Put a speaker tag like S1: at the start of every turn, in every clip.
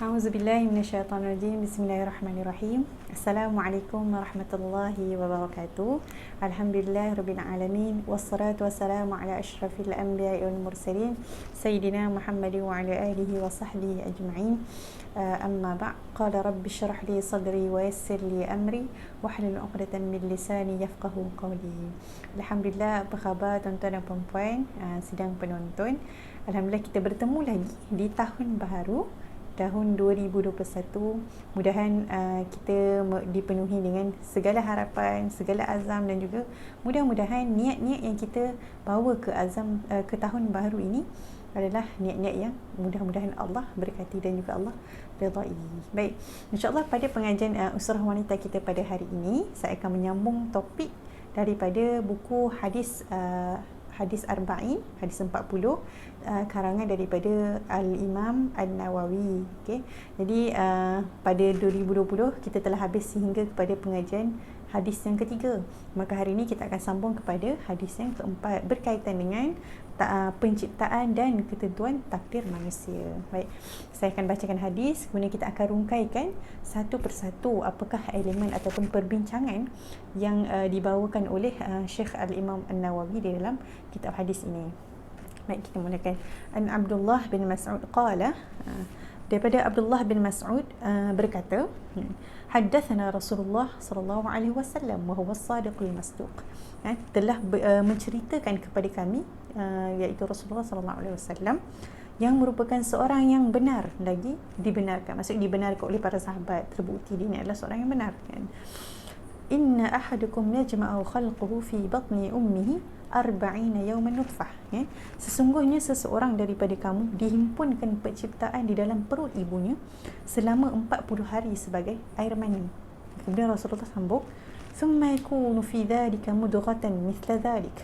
S1: A'udzubillahi minasyaitonirrajim. Bismillahirrahmanirrahim. Assalamualaikum warahmatullahi wabarakatuh. Alhamdulillahirabbil alamin wassalatu wassalamu ala asyrafil anbiya'i wal mursalin sayyidina Muhammadin wa ala alihi wa sahbihi ajma'in. Amma ba'd. Qala rabbi shrah li sadri wa yassir li amri wahlul 'uqdatam min lisani yafqahu qawli. Alhamdulillah, apa khabar tuan-tuan dan puan-puan, sidang penonton. Alhamdulillah kita bertemu lagi di tahun baru, tahun 2021. Mudahan kita dipenuhi dengan segala harapan, segala azam, dan juga mudah-mudahan niat-niat yang kita bawa ke azam ke tahun baru ini adalah niat-niat yang mudah-mudahan Allah berkati dan juga Allah redai. Baik, insya-Allah pada pengajian Usrah Wanita kita pada hari ini, saya akan menyambung topik daripada buku hadis Arba'in, hadis 40, karangan daripada Al-Imam An-Nawawi. Okay. Jadi pada 2020 kita telah habis sehingga kepada pengajian hadis yang ketiga. Maka hari ini kita akan sambung kepada hadis yang keempat, berkaitan dengan penciptaan dan ketentuan takdir manusia. Baik, saya akan bacakan hadis, kemudian kita akan rungkaikan satu persatu apakah elemen ataupun perbincangan yang dibawakan oleh Syekh Al-Imam An-Nawawi di dalam kitab hadis ini. Baik, kita mulakan. An Abdullah bin Mas'ud qala, daripada Abdullah bin Mas'ud berkata, haddatsana Rasulullah sallallahu alaihi wasallam wa huwa as-sadiqul masduq. Telah menceritakan kepada kami, iaitu Rasulullah sallallahu alaihi wasallam, yang merupakan seorang yang benar lagi dibenarkan. Maksudnya dibenarkan oleh para sahabat, terbukti dia ni adalah seorang yang benar, kan. Inna ahadukum yajma'u khalquhu fi batni ummihi 40 yawman nutfah. Sesungguhnya seseorang daripada kamu dihimpunkan penciptaan di dalam perut ibunya selama 40 hari sebagai air mani. Kemudian Rasulullah sambung, thumma yakunu fi dhalika mudghatan mithla dhalik.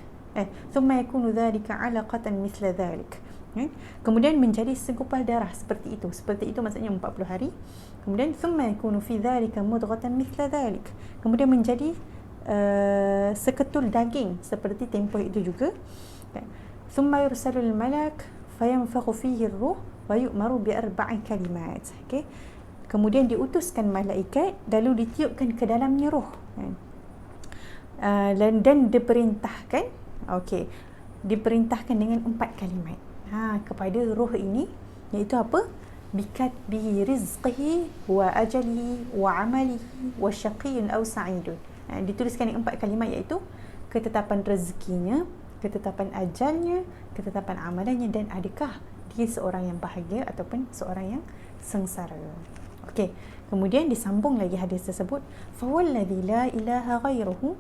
S1: Thumma yakunu dhalika 'alaqatan mithla dhalik. Kemudian menjadi segumpal darah seperti itu. Seperti itu maksudnya 40 hari. Kemudian thumma yakunu fi dhalika mudghatan mithla dhalik. Kemudian menjadi seketul daging seperti tempoh itu juga. Thumma yursalul malak fayanfakhu fihi ar-ruh wa yu'maru bi arba'i kalimat. Okey. Kemudian diutuskan malaikat lalu ditiupkan ke dalamnya roh. Dan diperintahkan, okey, diperintahkan dengan 4 kalimat kepada roh ini, iaitu apa? Bikatbi rizqihi wa ajalihi wa amalihi wa syaqiyyun aw sa'idun. Dituliskan dengan 4 kalimat, iaitu ketetapan rezekinya, ketetapan ajalnya, ketetapan amalannya, dan adakah dia seorang yang bahagia ataupun seorang yang sengsara. Okey, kemudian disambung lagi hadis tersebut, fawalladzi la ilaha ghairuhu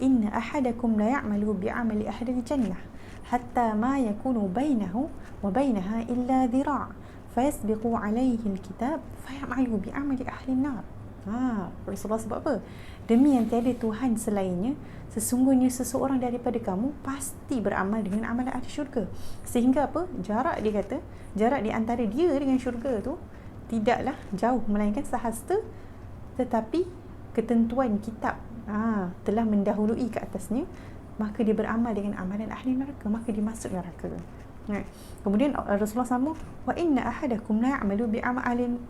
S1: inna ahadakum la ya'malu bi'amali ahli al-jannah hatta ma yakunu bainahu wa bainaha illa dhira' fayasbiqu alayhi al-kitab fayamalu bi'amali ahli an-nar. Rasulullah sebab apa? Demi yang tiada Tuhan selainnya, sesungguhnya seseorang daripada kamu pasti beramal dengan amalan ahli syurga. Sehingga apa? Jarak, dia kata, jarak di antara dia dengan syurga tu tidaklah jauh, melainkan sehasta, tetapi ketentuan kitab telah mendahului ke atasnya, maka dia beramal dengan amalan ahli neraka, maka dia masuk neraka. Kemudian Rasulullah sambung, wa inna ahadakum la ya'malu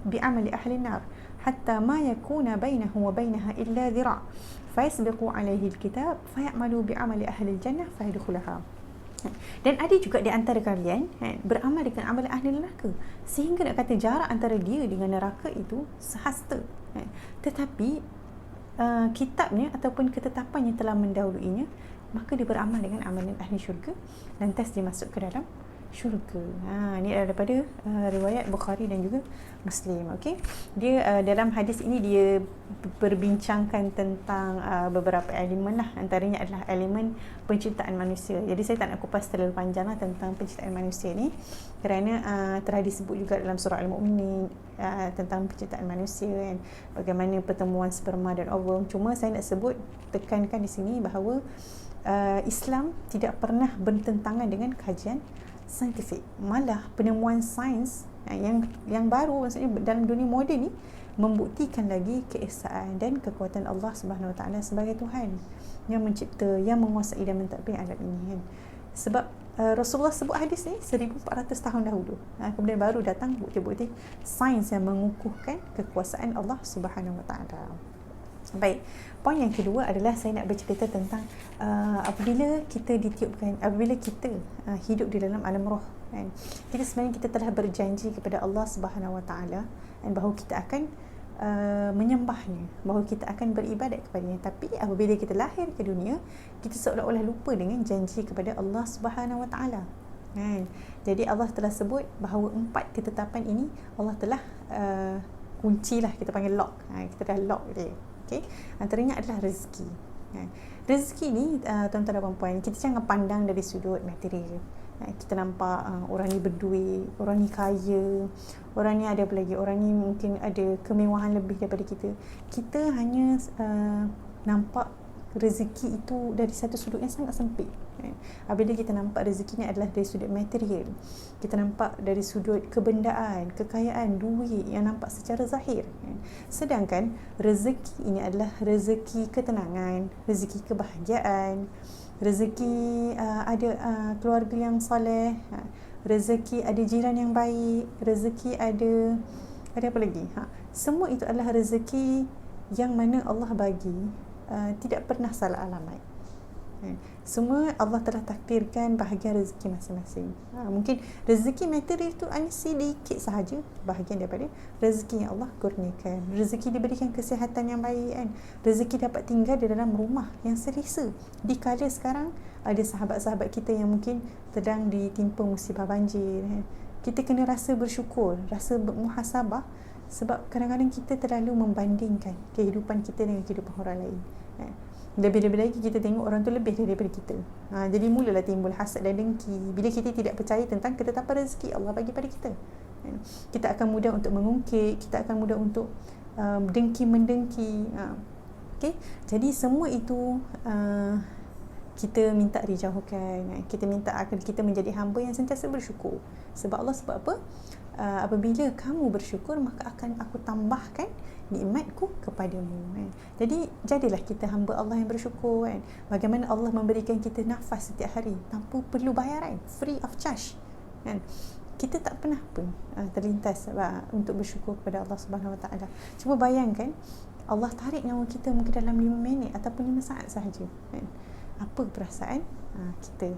S1: bi'amali ahli nar hatta ma yakuna bainahu wa bainaha illa dhira' fayasbiqu alayhi alkitab fayamalu bi'amali ahli aljannah fayadkhulaha. Dan ada juga di antara kalian beramal dengan amalan ahli neraka, sehingga nak kata jarak antara dia dengan neraka itu sehasta, tetapi kitabnya ataupun ketetapan yang telah mendahuluinya, maka dia beramal dengan amalan ahli syurga, lantas dia masuk ke dalam syurga. Ini daripada riwayat Bukhari dan juga Muslim. Okey, dia dalam hadis ini dia berbincangkan tentang beberapa elemen lah. Antaranya adalah elemen penciptaan manusia. Jadi saya tak nak kupas terlalu panjang lah tentang penciptaan manusia ni, kerana telah disebut juga dalam surah Al-Mu'minin tentang penciptaan manusia, kan, bagaimana pertemuan sperma dan ovum. Cuma saya nak sebut, tekankan di sini bahawa Islam tidak pernah bertentangan dengan kajian saintifik. Malah penemuan sains yang baru, maksudnya dalam dunia moden ni, membuktikan lagi keesaan dan kekuatan Allah Subhanahu Wa Taala sebagai Tuhan yang mencipta, yang menguasai dan mentadbir alam ini, kan. Sebab Rasulullah sebut hadis ni 1400 tahun dahulu. Kemudian baru datang bukti-bukti sains yang mengukuhkan kekuasaan Allah Subhanahu Wa Taala. Baik, poin yang kedua adalah saya nak bercerita tentang apabila kita ditiupkan, apabila kita hidup di dalam alam roh, kan, kita sebenarnya kita telah berjanji kepada Allah Subhanahu Wa Taala bahawa kita akan menyembahnya, bahawa kita akan beribadat kepadanya. Tapi apabila kita lahir ke dunia, kita seolah-olah lupa dengan janji kepada Allah Subhanahu Wa Taala. Jadi Allah telah sebut bahawa 4 ketetapan ini Allah telah kunci lah, kita panggil lock. Kita dah lock dia. Okay? Antaranya adalah rezeki. Rezeki ni tuan-tuan dan puan-puan, kita jangan pandang dari sudut material. Kita nampak orang ni berduit, orang ni kaya, orang ni ada apa lagi, orang ni mungkin ada kemewahan lebih daripada kita. Kita hanya nampak rezeki itu dari satu sudut yang sangat sempit. Apabila kita nampak rezeki ni adalah dari sudut material, kita nampak dari sudut kebendaan, kekayaan, duit yang nampak secara zahir. Sedangkan rezeki ini adalah rezeki ketenangan, rezeki kebahagiaan, rezeki ada keluarga yang soleh, rezeki ada jiran yang baik, rezeki ada apa lagi? Semua itu adalah rezeki yang mana Allah bagi tidak pernah salah alamat. Semua Allah telah takdirkan bahagian rezeki masing-masing. Mungkin rezeki material itu hanya sedikit sahaja bahagian daripada rezeki yang Allah kurniakan. Rezeki diberikan kesihatan yang baik, kan? Rezeki dapat tinggal di dalam rumah yang selesa. Di kala sekarang ada sahabat-sahabat kita yang mungkin sedang ditimpa musibah banjir, kan? Kita kena rasa bersyukur, rasa muhasabah, sebab kadang-kadang kita terlalu membandingkan kehidupan kita dengan kehidupan orang lain. Lebih-lebih lagi kita tengok orang tu lebih daripada kita. Jadi mulalah timbul hasad dan dengki bila kita tidak percaya tentang ketetapan rezeki Allah bagi pada kita. Kita akan mudah untuk mengungkit, kita akan mudah untuk dengki-mendengki. Okay? Jadi semua itu kita minta dijauhkan. Kita minta agar kita menjadi hamba yang sentiasa bersyukur. Sebab Allah sebab apa? Apabila kamu bersyukur, maka akan aku tambahkan nikmatku kepadamu. Jadi jadilah kita hamba Allah yang bersyukur, kan? Bagaimana Allah memberikan kita nafas setiap hari tanpa perlu bayaran, free of charge, kan? Kita tak pernah pun terlintas untuk bersyukur kepada Allah Subhanahu Wa Taala. Cuba bayangkan Allah tarik nyawa kita mungkin dalam 5 minit ataupun 5 saat sahaja, kan? Apa perasaan kita?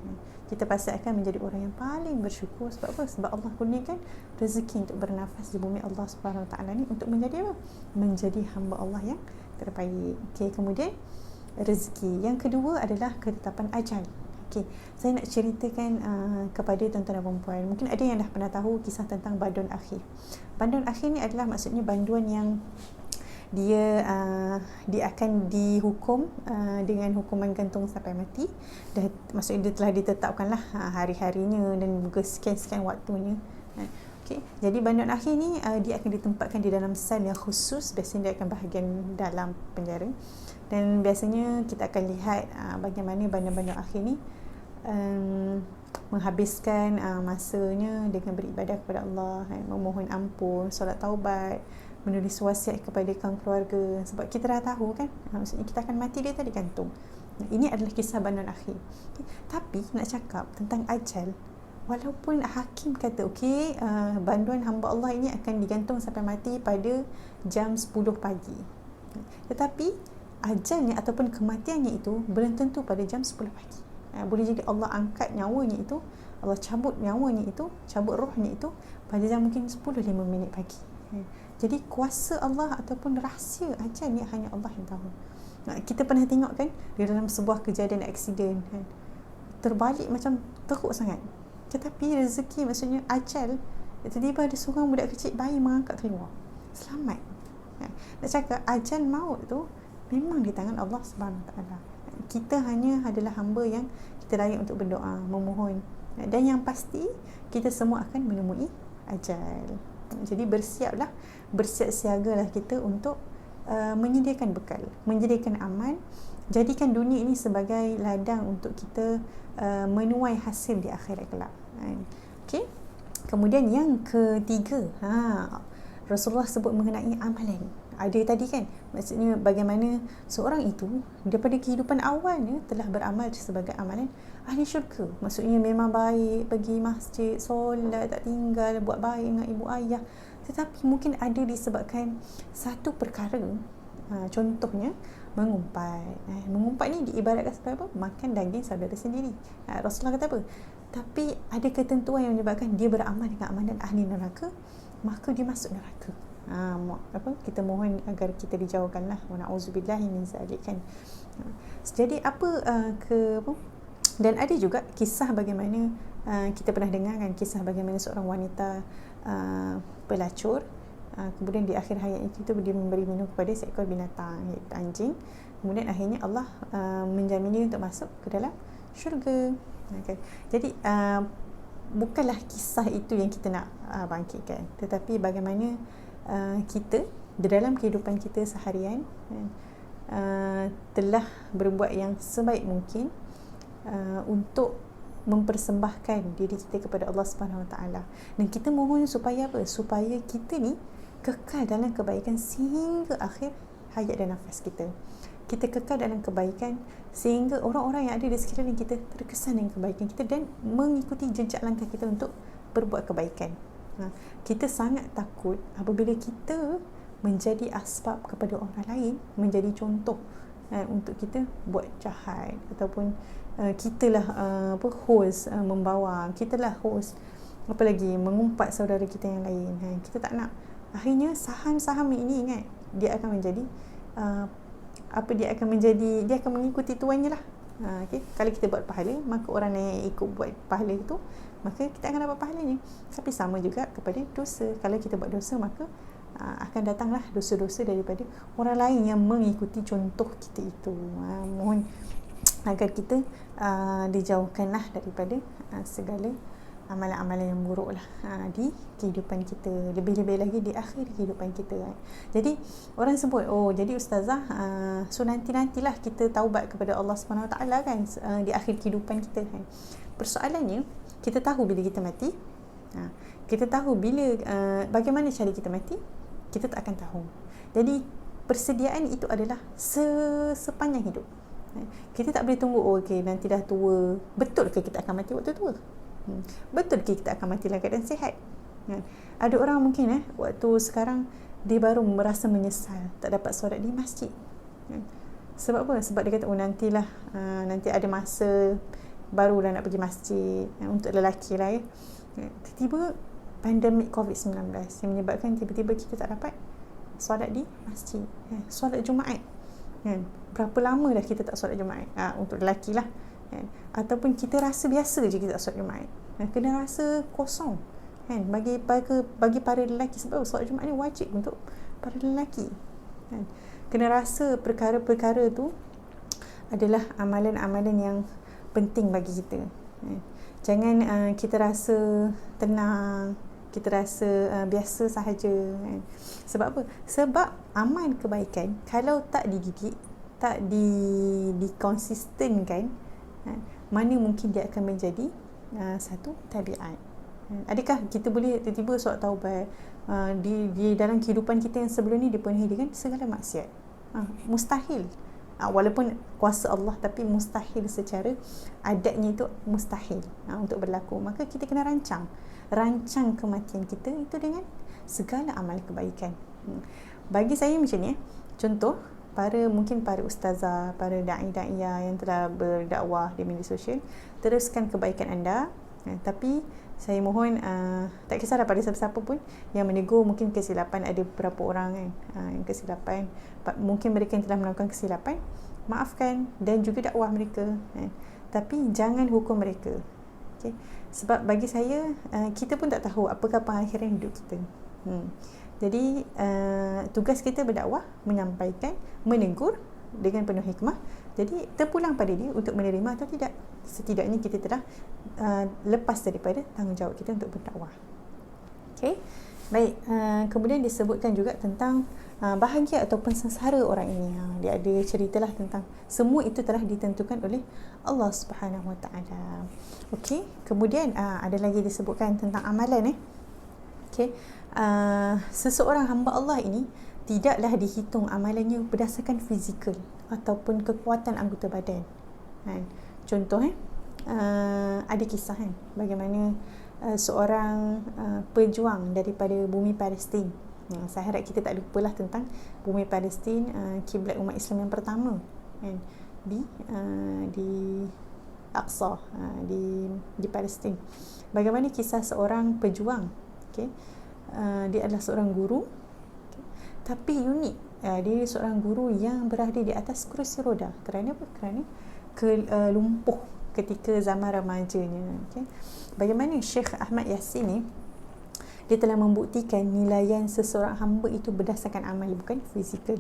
S1: Kita pasti akan menjadi orang yang paling bersyukur. Sebab apa? Sebab Allah kurniakan rezeki untuk bernafas di bumi Allah Subhanahu Wa Taala ni untuk menjadi apa? Menjadi hamba Allah yang terbaik. Okey, kemudian rezeki. Yang kedua adalah ketetapan ajal. Okey, saya nak ceritakan kepada tuan-tuan dan puan-puan. Mungkin ada yang dah pernah tahu kisah tentang Bandun Akhir. Bandun Akhir ni adalah maksudnya banduan yang dia akan dihukum dengan hukuman gantung sampai mati. Maksudnya dia telah ditetapkanlah hari-harinya dan juga sekian-sekian waktunya. Okay. Jadi bandun akhir ni dia akan ditempatkan di dalam sel yang khusus. Biasanya dia akan bahagian dalam penjara. Dan biasanya kita akan lihat bagaimana bandun-bandun akhir ni menghabiskan masanya dengan beribadah kepada Allah, memohon ampun, solat taubat, menulis wasiat kepada kaum keluarga. Sebab kita dah tahu, kan, maksudnya kita akan mati, dia tadi gantung. Ini adalah kisah bandun akhir. Okay. Tapi nak cakap tentang ajal, walaupun hakim kata okey, banduan hamba Allah ini akan digantung sampai mati pada jam 10 pagi, tetapi ajalnya ataupun kematiannya itu belum tentu pada jam 10 pagi. Boleh jadi Allah angkat nyawanya itu, Allah cabut nyawanya itu, cabut rohnya itu pada jam mungkin 10-5 minit pagi. Jadi kuasa Allah ataupun rahsia ajal ni hanya Allah yang tahu. Kita pernah tengok, kan, di dalam sebuah kejadian aksiden, kan, terbalik macam teruk sangat. Tetapi rezeki, maksudnya ajal, tiba-tiba ada seorang budak kecil bayi mengangkat keluar, selamat. Nak cakap ajal maut tu memang di tangan Allah Subhanahu Wa Taala. Kita hanya adalah hamba yang kita layak untuk berdoa, memohon, dan yang pasti kita semua akan menemui ajal. Jadi bersiap siagalah kita untuk menyediakan bekal, menyediakan amal, jadikan dunia ini sebagai ladang untuk kita menuai hasil di akhirat kelak. Okey. Kemudian yang ketiga, Rasulullah sebut mengenai amalan. ada tadi kan, maksudnya bagaimana seorang itu daripada kehidupan awalnya telah beramal sebagai amalan ahli syurga. Maksudnya memang baik, pergi masjid, solat, tak tinggal, buat baik dengan ibu ayah. Tetapi mungkin ada disebabkan satu perkara, contohnya mengumpat. Mengumpat ni diibaratkan sebagai apa? Makan daging saudara sendiri. Rasulullah kata apa? Tapi ada ketentuan yang menyebabkan dia beramal dengan amalan ahli neraka, maka dia masuk neraka. Kita mohon agar kita dijauhkanlah, wa na'udzubillahi min zalik kan. Jadi dan ada juga kisah bagaimana kita pernah dengar kan, kisah bagaimana seorang wanita pelacur, kemudian di akhir hayat itu dia memberi minum kepada seekor binatang, iaitu anjing. Kemudian akhirnya Allah menjamin dia untuk masuk ke dalam syurga. Okay. Jadi bukanlah kisah itu yang kita nak bangkitkan, tetapi bagaimana kita di dalam kehidupan kita seharian telah berbuat yang sebaik mungkin untuk mempersembahkan diri kita kepada Allah Subhanahu Wa Taala. Dan kita mohon supaya apa? Supaya kita ni kekal dalam kebaikan sehingga akhir hayat dan nafas kita. Kita kekal dalam kebaikan sehingga orang-orang yang ada di sekeliling kita terkesan dengan kebaikan kita dan mengikuti jejak langkah kita untuk berbuat kebaikan. Kita sangat takut apabila kita menjadi asbab kepada orang lain, menjadi contoh untuk kita buat jahat, ataupun kitalah host membawa, kitalah host apalagi mengumpat saudara kita yang lain. Kita tak nak. Akhirnya saham-saham ini ingat, dia akan menjadi dia akan mengikuti tuannya lah. Okay? Kalau kita buat pahala, maka orang lain ikut buat pahala itu, maka kita akan dapat pahalanya. Tapi sama juga kepada dosa. Kalau kita buat dosa, maka akan datanglah dosa-dosa daripada orang lain yang mengikuti contoh kita itu. Mohon agar kita dijauhkanlah daripada segala amalan-amalan yang buruk lah di kehidupan kita, lebih-lebih lagi di akhir kehidupan kita. Jadi orang sebut, jadi ustazah, so nantilah kita taubat kepada Allah Subhanahu Wa Taala kan di akhir kehidupan kita kan. Persoalannya, kita tahu bila kita mati, kita tahu bila bagaimana cara kita mati, kita tak akan tahu. Jadi persediaan itu adalah sepanjang hidup. Kita tak boleh tunggu, nanti dah tua, betul ke kita akan mati waktu tua? Betul ke kita akan mati dalam keadaan sihat? Ada orang mungkin waktu sekarang dia baru merasa menyesal tak dapat solat di masjid. Sebab apa? Sebab dia kata nanti ada masa barulah nak pergi masjid, untuk lelaki lah ya. Tiba-tiba pandemik COVID-19 yang menyebabkan tiba-tiba kita tak dapat solat di masjid, solat Jumaat. Berapa lama dah kita tak solat Jumaat? Untuk lelaki lah. Ataupun kita rasa biasa je kita tak solat Jumaat, kena rasa kosong kan, bagi para lelaki. Sebab solat Jumaat ni wajib untuk para lelaki kan. Kena rasa perkara-perkara tu adalah amalan-amalan yang penting bagi kita. Jangan kita rasa tenang, kita rasa biasa sahaja kan. Sebab apa? Sebab amal kebaikan kalau tak dididik, tak dikonsistenkan, mana mungkin dia akan menjadi satu tabiat. Adakah kita boleh tiba-tiba solat taubat di dalam kehidupan kita yang sebelum ni dipenuhi dengan segala maksiat? Mustahil. Walaupun kuasa Allah, tapi mustahil secara adatnya itu mustahil untuk berlaku. Maka kita kena rancang kematian kita itu dengan segala amal kebaikan. Bagi saya macam ni, contoh mungkin para ustazah, para da'i-da'iyah yang telah berdakwah di media sosial, teruskan kebaikan anda. Tapi saya mohon tak kisahlah pada siapa-siapa pun yang menegur mungkin kesilapan, ada beberapa orang kan yang kesilapan, mungkin mereka yang telah melakukan kesilapan, maafkan dan juga dakwah mereka, tapi jangan hukum mereka. Okay? Sebab bagi saya kita pun tak tahu apakah pengakhiran hidup kita. Jadi tugas kita berdakwah, menyampaikan, menegur dengan penuh hikmah. Jadi terpulang pada dia untuk menerima atau tidak. Setidaknya kita telah lepas daripada tanggungjawab kita untuk berdakwah. Okay? Baik, kemudian disebutkan juga tentang bahagia ataupun sengsara orang ini. Dia ada ceritalah tentang semua itu telah ditentukan oleh Allah Subhanahu Wa Taala. Okey, kemudian ada lagi disebutkan tentang amalan. Okey, seseorang hamba Allah ini tidaklah dihitung amalannya berdasarkan fizikal ataupun kekuatan anggota badan. Contoh ada kisah bagaimana seorang pejuang daripada bumi Palestin. Saya harap kita tak lupalah tentang bumi Palestin, kiblat umat Islam yang pertama di Aqsa, di Palestin. Bagaimana kisah seorang pejuang, dia adalah seorang guru, tapi unik. Dia seorang guru yang berada di atas kerusi roda. Kerana apa? Kerana lumpuh ketika zaman remajanya. Bagaimana Syekh Ahmad Yasin ni, dia telah membuktikan nilaian seseorang hamba itu berdasarkan amal, bukan fizikal.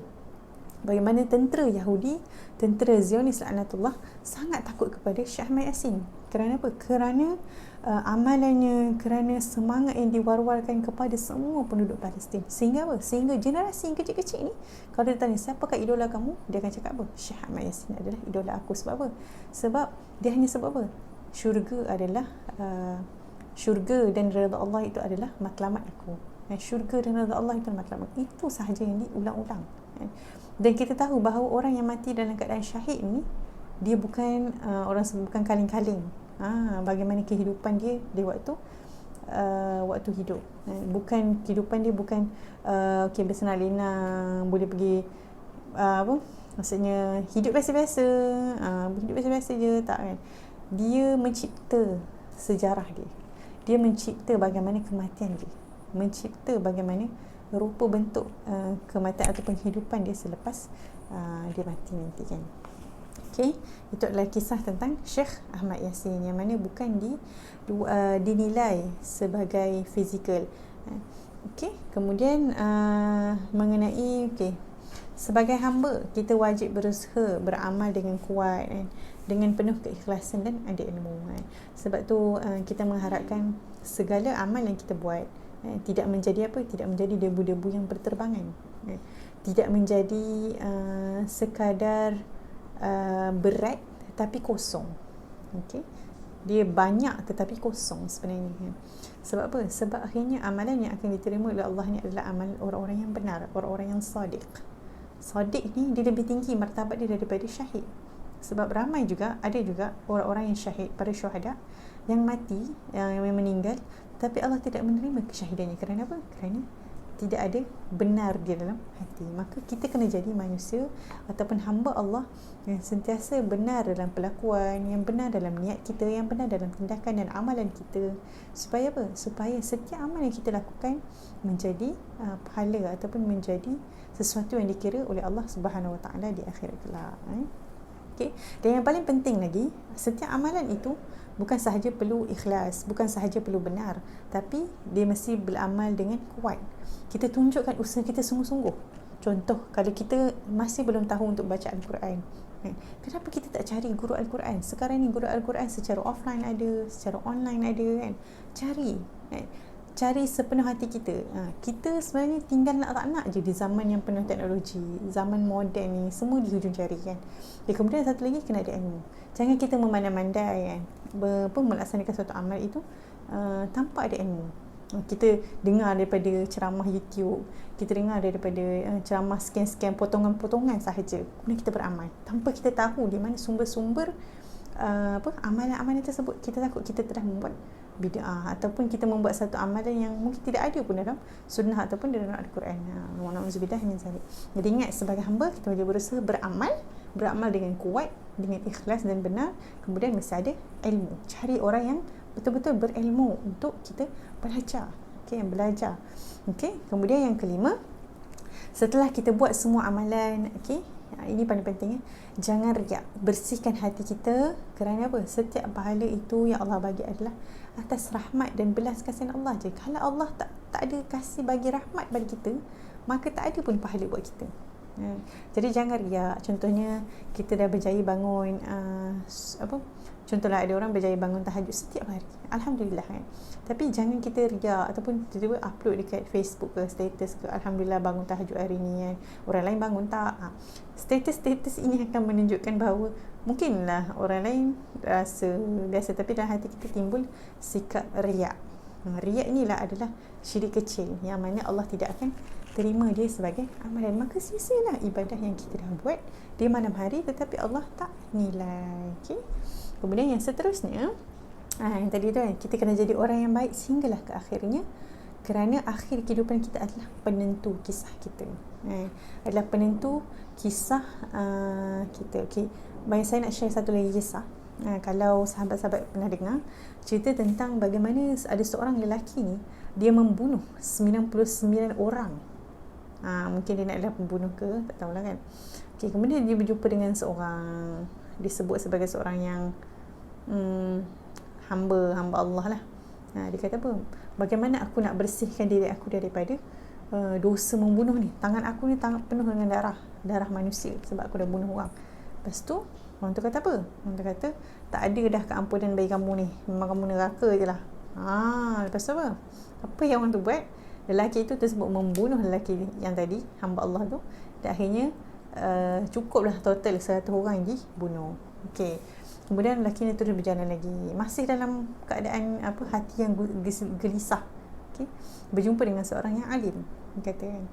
S1: Bagaimana tentera Yahudi, tentera Zionis laknatullah, sangat takut kepada Syekh Ahmad Yasin. Kerana apa? Kerana amalannya, kerana semangat yang diwar-warkan kepada semua penduduk Palestin. Sehingga apa? Sehingga generasi yang kecil-kecil ni, kalau dia tanya siapakah idola kamu, dia akan cakap apa? Syekh Ahmad Yasin adalah idola aku. Sebab apa? Sebab dia hanya sebab apa? Syurga dan redha Allah itu adalah matlamat aku. Syurga dan redha Allah itu matlamat. Itu sahaja yang diulang-ulang. Dan kita tahu bahawa orang yang mati dalam keadaan syahid ni, dia bukan bukan kaling-kaling. Bagaimana kehidupan dia di waktu hidup. Bukan kehidupan dia bukan bersenang lenang, boleh pergi maksudnya hidup biasa-biasa, hidup biasa-biasa je, tak kan. Dia mencipta sejarah dia. Dia mencipta bagaimana kematian dia. Mencipta bagaimana rupa bentuk kematian ataupun kehidupan dia selepas dia mati nanti kan. Itu adalah kisah tentang Syekh Ahmad Yasin yang mana bukan dinilai sebagai fizikal. Kemudian mengenai sebagai hamba kita wajib berusaha beramal dengan kuat dengan penuh keikhlasan dan ada ilmu. Sebab tu kita mengharapkan segala amal yang kita buat tidak menjadi debu-debu yang berterbangan, tidak menjadi sekadar berat tetapi kosong. Dia banyak tetapi kosong sebenarnya. Sebab apa? Sebab akhirnya amalan yang akan diterima oleh Allah ni adalah amal orang-orang yang benar, orang-orang yang sadiq. Sadiq ni dia lebih tinggi martabat dia daripada syahid. Sebab ada juga orang-orang yang syahid, para syuhada yang mati, yang meninggal, tapi Allah tidak menerima kesyahidannya. Kerana apa? Kerana tidak ada benar di dalam hati. Maka kita kena jadi manusia ataupun hamba Allah yang sentiasa benar dalam perlakuan, yang benar dalam niat kita, yang benar dalam tindakan dan amalan kita. Supaya apa? Supaya setiap amal yang kita lakukan menjadi pahala ataupun menjadi sesuatu yang dikira oleh Allah Subhanahu Wa Taala di akhirat kelak. Dan yang paling penting lagi, setiap amalan itu bukan sahaja perlu ikhlas, bukan sahaja perlu benar, tapi dia mesti beramal dengan kuat. Kita tunjukkan usaha kita sungguh-sungguh. Contoh, kalau kita masih belum tahu untuk baca Al-Quran, kenapa kita tak cari guru Al-Quran? Sekarang ni guru Al-Quran secara offline ada, secara online ada kan. Cari sepenuh hati kita. Kita sebenarnya tinggal nak je di zaman yang penuh teknologi, zaman moden ni, semua di hujung jari kan. Kemudian satu lagi, kena ada ilmu. Jangan kita memandai-mandai kan, melaksanakan suatu amal itu tanpa ada ilmu. Kita dengar daripada ceramah YouTube, kita dengar daripada ceramah sekian-sekian potongan-potongan sahaja, kemudian kita beramal tanpa kita tahu di mana sumber-sumber amalan-amalan tersebut. Kita takut kita telah membuat bid'ah ataupun kita membuat satu amalan yang mungkin tidak ada pun dalam sunnah ataupun dalam Al-Quran. Na'udzubillah min zalik. Jadi ingat, sebagai hamba kita wajib berusaha beramal dengan kuat, dengan ikhlas dan benar. Kemudian mesti ada ilmu. Cari orang yang betul-betul berilmu untuk kita belajar. Belajar. Kemudian yang kelima, setelah kita buat semua amalan, ini paling penting, jangan riak. Bersihkan hati kita. Kerana apa? Setiap pahala itu yang Allah bagi adalah atas rahmat dan belas kasihan Allah je. Kalau Allah tak ada kasih bagi rahmat bagi kita, maka tak ada pun pahala buat kita. Jadi jangan riak. Contohnya kita dah berjaya bangun contohlah ada orang berjaya bangun tahajud setiap hari, alhamdulillah kan. Tapi jangan kita riak ataupun tiba-tiba upload dekat Facebook ke, status ke, alhamdulillah bangun tahajud hari ni kan. Orang lain bangun tak. Status ini akan menunjukkan bahawa mungkinlah orang lain rasa biasa, tapi dalam hati kita timbul sikap riak. Riak inilah adalah syirik kecil yang mana Allah tidak akan terima dia sebagai amalan. Maka sia-sialah ibadah yang kita dah buat di malam hari tetapi Allah tak nilai. Okay? Kemudian yang seterusnya, yang tadi tu kan, kita kena jadi orang yang baik sehinggalah ke akhirnya, kerana akhir kehidupan kita adalah penentu kisah kita, adalah penentu kisah kita. Okay. Baik, saya nak share satu lagi kisah. Kalau sahabat-sahabat pernah dengar cerita tentang bagaimana ada seorang lelaki ni, dia membunuh 99 orang. Mungkin dia nak adalah pembunuh ke, tak tahulah kan. Okay, kemudian dia berjumpa dengan seorang, disebut sebagai seorang yang hamba Allah lah. Dia kata apa? Bagaimana aku nak bersihkan diri aku daripada dosa membunuh ni? Tangan aku ni penuh dengan darah manusia sebab aku dah bunuh orang. Lepas tu orang tu kata apa? Orang tu kata, tak ada dah keampunan bagi kamu ni, memang kamu neraka je lah. Lepas tu apa? Apa yang orang tu buat? Lelaki itu tersebut membunuh lelaki yang tadi, hamba Allah tu, dan akhirnya cukuplah total 100 orang dibunuh. Okey. Kemudian lelaki ni terus berjalan lagi, masih dalam keadaan hati yang gelisah. Okey. Berjumpa dengan seorang yang alim. Dia kata kan,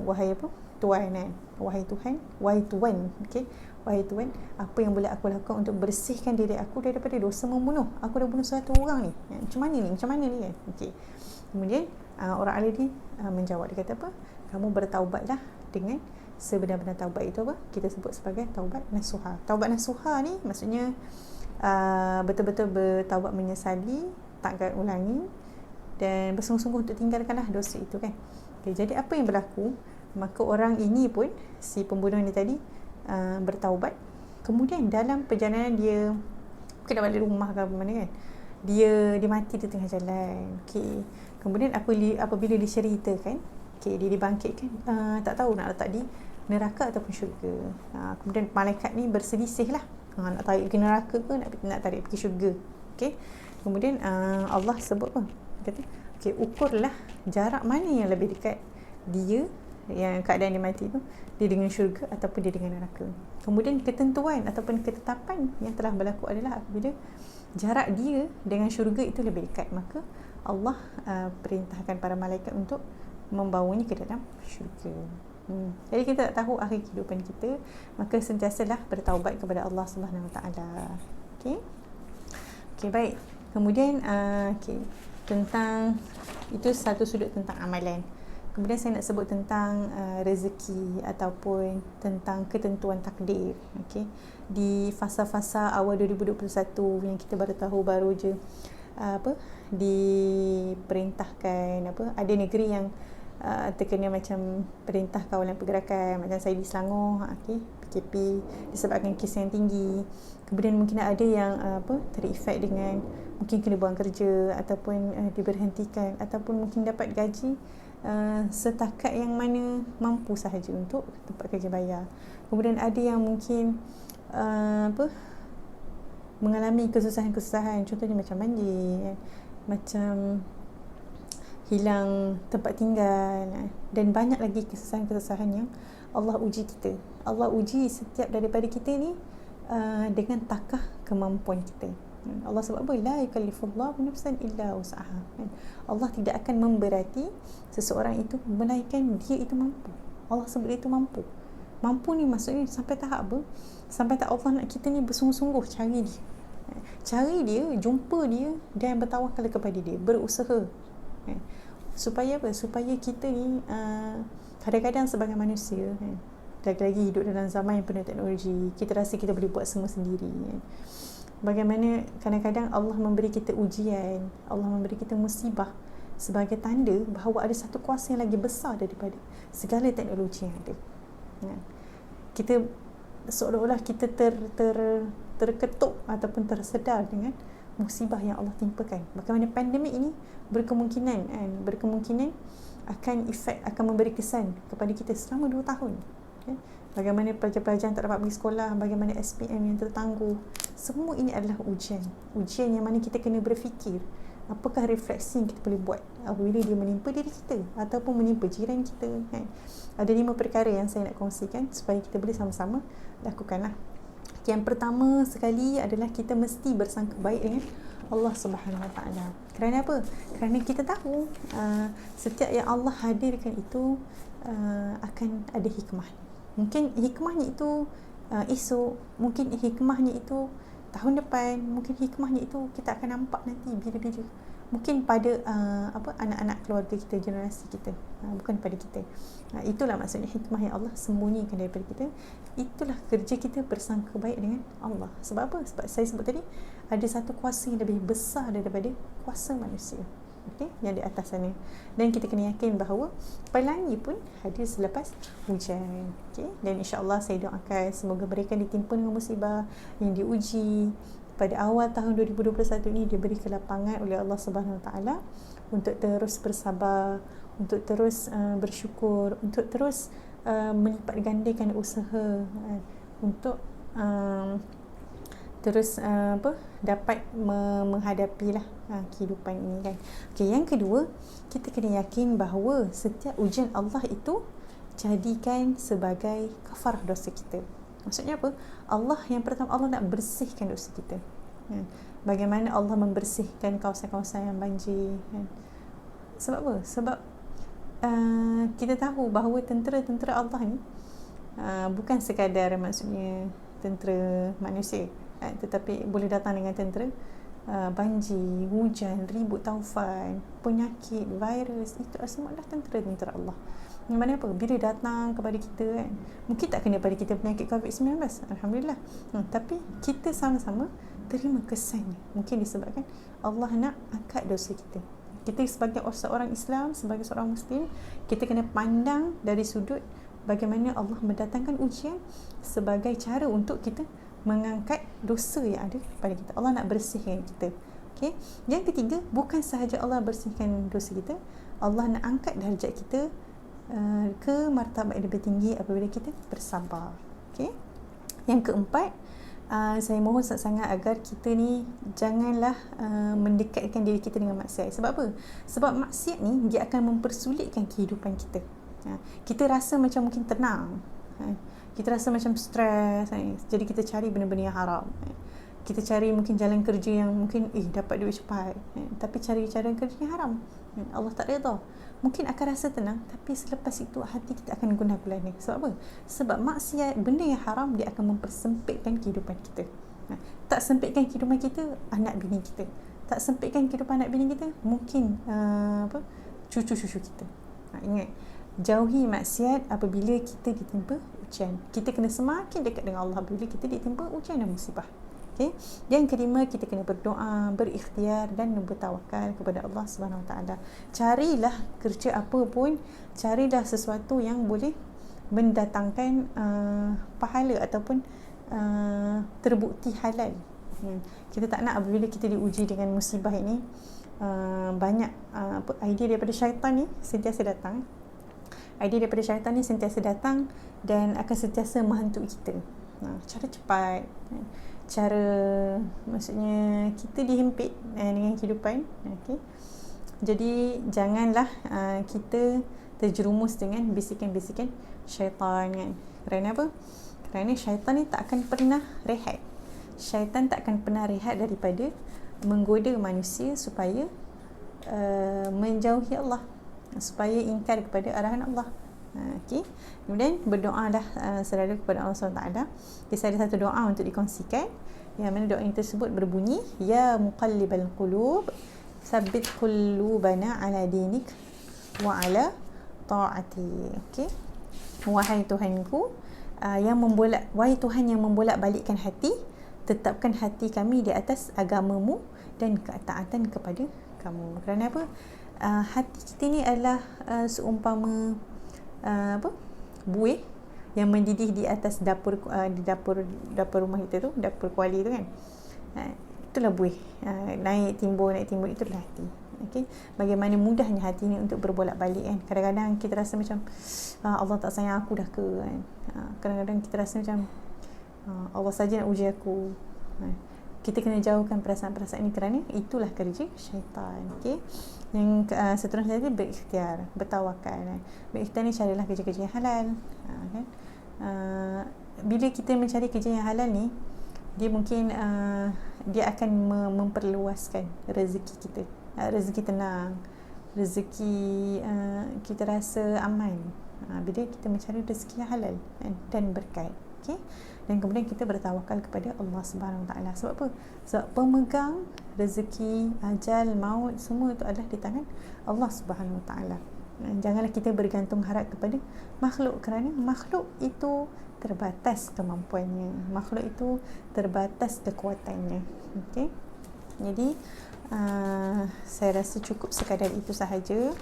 S1: wahai tuan kan, wahai Tuhan, wahai tuan, okey, wahai tuan, apa yang boleh aku lakukan untuk bersihkan diri aku daripada dosa membunuh? Aku dah bunuh 100 orang ni. Macam mana ni kan? Okey. Kemudian orang alim ni menjawab, dia kata apa? Kamu bertaubatlah dengan sebenar-benar taubat. Itu apa? Kita sebut sebagai taubat nasuha. Taubat nasuha ni maksudnya betul-betul bertaubat, menyesali, tak akan ulangi dan bersungguh-sungguh untuk tinggalkanlah dosa itu kan. Okay, jadi apa yang berlaku? Maka orang ini pun, si pembunuh ni tadi, bertaubat. Kemudian dalam perjalanan dia mungkin nak balik rumah ke apa mana kan, dia mati di tengah jalan. Okay. Kemudian apabila diceritakan, okay, dia dibangkitkan, tak tahu nak letak di neraka ataupun syurga. Kemudian malaikat ni berselisih lah, nak tarik ke neraka ke nak tarik pergi syurga. Okay. Kemudian Allah sebut apa? Dia kata, okay, ukurlah jarak mana yang lebih dekat dia, yang keadaan dia mati tu, dia dengan syurga ataupun dia dengan neraka. Kemudian ketentuan ataupun ketetapan yang telah berlaku adalah apabila jarak dia dengan syurga itu lebih dekat, maka Allah perintahkan para malaikat untuk membawanya ke dalam syurga. Jadi kita tak tahu akhir kehidupan kita, maka sentiasalah bertaubat kepada Allah Subhanahu Wa Taala. Okey, baik. Kemudian tentang itu satu sudut tentang amalan. Kemudian saya nak sebut tentang rezeki ataupun tentang ketentuan takdir. Okey. Di fasa-fasa awal 2021 yang kita baru je diperintahkan ada negeri yang terkena macam perintah kawalan pergerakan, macam saya di Selangor, PKP disebabkan kes yang tinggi. Kemudian mungkin ada yang terefek dengan mungkin kena buang kerja ataupun diberhentikan ataupun mungkin dapat gaji setakat yang mana mampu sahaja untuk tempat kerja bayar. Kemudian ada yang mungkin mengalami kesusahan-kesusahan, contohnya macam banjir, macam hilang tempat tinggal, dan banyak lagi kesusahan-kesusahan yang Allah uji kita. Allah uji setiap daripada kita ni dengan takah kemampuan kita. Allah sebab apa? La yukallifullahu nafsan illa wus'aha. Allah tidak akan memberati seseorang itu melainkan dia itu mampu. Allah sebut dia itu mampu. Mampu ni maksudnya sampai tahap apa? Sampai tahap Allah nak kita ni bersungguh-sungguh cari dia, jumpa dia dan bertawakal kepada dia, berusaha. Supaya apa? Supaya kita ni kadang-kadang sebagai manusia lagi-lagi hidup dalam zaman yang penuh teknologi, kita rasa kita boleh buat semua sendiri. Bagaimana kadang-kadang Allah memberi kita ujian, Allah memberi kita musibah sebagai tanda bahawa ada satu kuasa yang lagi besar daripada segala teknologi yang ada. Kita seolah-olah kita terketuk ataupun tersedar dengan musibah yang Allah timpakan. Bagaimana pandemik ini berkemungkinan akan memberi kesan kepada kita selama 2 tahun. Bagaimana pelajar-pelajar yang tak dapat pergi sekolah, bagaimana SPM yang tertangguh. Semua ini adalah ujian yang mana kita kena berfikir apakah refleksi yang kita boleh buat apabila dia menimpa diri kita ataupun menimpa jiran kita. Ada 5 perkara yang saya nak kongsikan supaya kita boleh sama-sama lakukanlah. Yang pertama sekali adalah kita mesti bersangka baik dengan Allah Subhanahu Wa Taala. Kerana apa? Kerana kita tahu setiap yang Allah hadirkan itu akan ada hikmah. Mungkin hikmahnya itu esok, mungkin hikmahnya itu tahun depan, mungkin hikmahnya itu kita akan nampak nanti bila-bila. Mungkin pada anak-anak keluarga kita, generasi kita, bukan pada kita. Itulah maksudnya hikmah yang Allah sembunyikan daripada kita. Itulah kerja kita bersangka baik dengan Allah. Sebab apa? Sebab saya sebut tadi, ada satu kuasa yang lebih besar daripada kuasa manusia, yang di atas sana. Dan kita kena yakin bahawa pelangi pun hadir selepas hujan. Dan insya-Allah saya doakan semoga mereka ditimpa dengan musibah yang diuji pada awal tahun 2021 ini, diberi kelapangan oleh Allah Subhanahu Wa Taala untuk terus bersabar, untuk terus bersyukur, untuk terus melipat gandakan usaha, untuk terus dapat menghadapilah kehidupan ini kan. Yang kedua, kita kena yakin bahawa setiap ujian Allah itu jadikan sebagai kafarah dosa kita. Maksudnya apa? Allah yang pertama, Allah nak bersihkan dosa kita. Bagaimana Allah membersihkan kawasan-kawasan yang banjir kan? Sebab apa? Sebab kita tahu bahawa tentera-tentera Allah ni bukan sekadar maksudnya tentera manusia, tetapi boleh datang dengan tentera banjir, hujan, ribut taufan, penyakit, virus. Itu semua adalah tentera-tentera Allah. Yang mana apa? Bila datang kepada kita kan, mungkin tak kena pada kita penyakit COVID-19, Alhamdulillah, tapi kita sama-sama terima kesannya. Mungkin disebabkan Allah nak angkat dosa kita. Kita sebagai seorang Islam, sebagai seorang Muslim, kita kena pandang dari sudut bagaimana Allah mendatangkan ujian sebagai cara untuk kita mengangkat dosa yang ada pada kita. Allah nak bersihkan kita. Yang ketiga, bukan sahaja Allah bersihkan dosa kita, Allah nak angkat darjat kita ke martabat yang lebih tinggi apabila kita bersabar. Yang keempat, saya mohon sangat-sangat agar kita ni janganlah mendekatkan diri kita dengan maksiat. Sebab apa? Sebab maksiat ni dia akan mempersulitkan kehidupan kita. Kita rasa macam mungkin tenang, kita rasa macam stres, jadi kita cari benda-benda yang haram. Kita cari mungkin jalan kerja yang mungkin dapat duit cepat, tapi cari cara kerja yang haram, Allah tak redha. Mungkin akan rasa tenang, tapi selepas itu hati kita akan gundah-gulana. Sebab apa? Sebab maksiat, benda yang haram, dia akan mempersempitkan kehidupan kita. Tak sempitkan kehidupan kita, anak bini kita. Tak sempitkan kehidupan anak bini kita, mungkin cucu-cucu kita. Ingat, jauhi maksiat apabila kita ditimpa ujian. Kita kena semakin dekat dengan Allah apabila kita ditimpa ujian dan musibah. Yang kelima, kita kena berdoa, berikhtiar dan bertawakal kepada Allah Subhanahu Wa Taala. Carilah kerja apa pun, carilah sesuatu yang boleh mendatangkan pahala ataupun terbukti halal. Kita tak nak apabila kita diuji dengan musibah ini, banyak idea daripada syaitan ni sentiasa datang. Idea daripada syaitan ni sentiasa datang dan akan sentiasa menghantui kita. Cara cepat, cara maksudnya kita dihimpit dengan kehidupan. Jadi janganlah kita terjerumus dengan bisikan-bisikan syaitan kan. Kerana apa? Kerana syaitan ni tak akan pernah rehat. Syaitan tak akan pernah rehat daripada menggoda manusia supaya menjauhi Allah, supaya ingkar kepada arahan Allah. Kemudian berdoalah selalu kepada Allah SWT. Saya ada satu doa untuk dikongsikan, yang mana doa ini tersebut berbunyi, Ya muqallibal qulub, sabbit qulubana ala dinik wa ala ta'ati. Wahai Tuhanku, wahai Tuhan yang membolak-balikkan hati, tetapkan hati kami di atas agamamu dan ketaatan kepada kamu. Kerana apa? Hati kita ni adalah seumpama buih yang mendidih di atas dapur rumah kita tu, dapur kuali tu kan. Itulah buih. Naik timbul itulah hati. Bagaimana mudahnya hati ni untuk berbolak-balik kan. Kadang-kadang kita rasa macam Allah tak sayang aku dah ke kan. Kadang-kadang kita rasa macam Allah saja nak uji aku. Kita kena jauhkan perasaan-perasaan ini kerana itulah kerja syaitan. Yang seterusnya tadi berikhtiar, bertawakal. Berikhtiar ni carilah kerja-kerja yang halal. Bila kita mencari kerja yang halal ni, dia mungkin dia akan memperluaskan rezeki kita, rezeki tenang, rezeki kita rasa aman bila kita mencari rezeki yang halal dan berkat. Okay? Dan kemudian kita bertawakal kepada Allah Subhanahu Wa Taala. Sebab apa? Sebab pemegang rezeki, ajal, maut, semua itu adalah di tangan Allah Subhanahu Wa Taala. Janganlah kita bergantung harap kepada makhluk, kerana makhluk itu terbatas kemampuannya, makhluk itu terbatas kekuatannya. Okey. Jadi saya rasa cukup sekadar itu sahaja.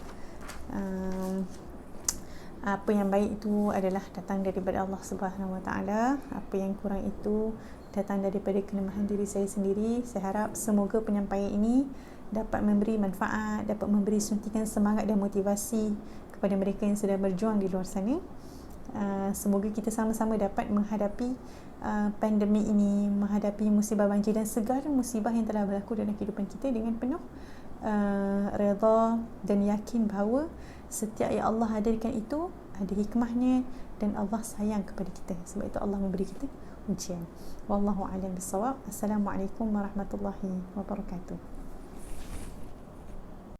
S1: Apa yang baik itu adalah datang daripada Allah Subhanahu Wa Taala. Apa yang kurang itu datang daripada kelemahan diri saya sendiri. Saya harap semoga penyampaian ini dapat memberi manfaat, dapat memberi suntikan semangat dan motivasi kepada mereka yang sedang berjuang di luar sana. Semoga kita sama-sama dapat menghadapi pandemik ini, menghadapi musibah banjir dan segala musibah yang telah berlaku dalam kehidupan kita dengan penuh redha dan yakin bahawa setiap yang Allah hadirkan itu ada hikmahnya dan Allah sayang kepada kita. Sebab itu Allah memberi kita ujian. Wallahu a'lam bissawab. Assalamualaikum warahmatullahi wabarakatuh.